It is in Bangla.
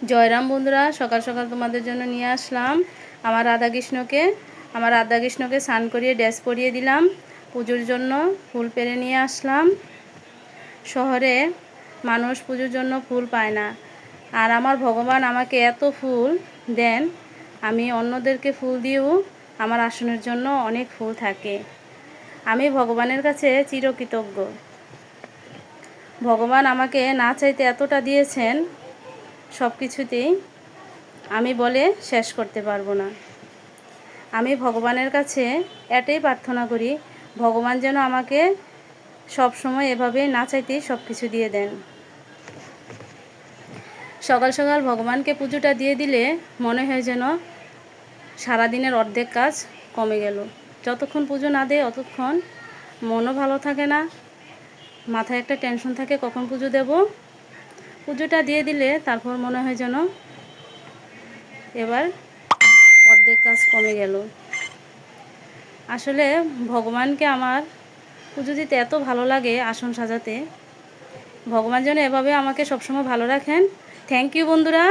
জয়রাম বন্ধুরা, সকাল সকাল তোমাদের জন্য নিয়ে আসলাম আমার রাধাকৃষ্ণকে স্নান করিয়ে ড্রেস পরিয়ে দিলাম। পুজোর জন্য ফুল পেরে নিয়ে আসলাম। শহরে মানুষ পুজোর জন্য ফুল পায় না, আর আমার ভগবান আমাকে এত ফুল দেন, আমি অন্যদেরকে ফুল দিয়েও আমার আসনের জন্য অনেক ফুল থাকে। আমি ভগবানের কাছে চিরকৃতজ্ঞ। ভগবান আমাকে না চাইতে এতটা দিয়েছেন, সব কিছুতেই আমি বলে শেষ করতে পারবো না। আমি ভগবানের কাছে এটাই প্রার্থনা করি, ভগবান যেন আমাকে সব সময় এভাবে না চাইতেই সব কিছু দিয়ে দেন। সকাল সকাল ভগবানকে পুজোটা দিয়ে দিলে মনে হয় যেন সারাদিনের অর্ধেক কাজ কমে গেল। যতক্ষণ পুজো না দেয় অতক্ষণ মনও ভালো থাকে না, মাথায় একটা টেনশন থাকে কখন পুজো দেব। পুজোটা দিয়ে দিলে তারপর মনে হয় যেন এবার অর্ধেক কাজ কমে গেল। আসলে ভগবানকে আমার পুজো দিতে এত ভালো লাগে, আসন সাজাতে। ভগবান যেন এভাবে আমাকে সবসময় ভালো রাখেন। থ্যাংক ইউ বন্ধুরা।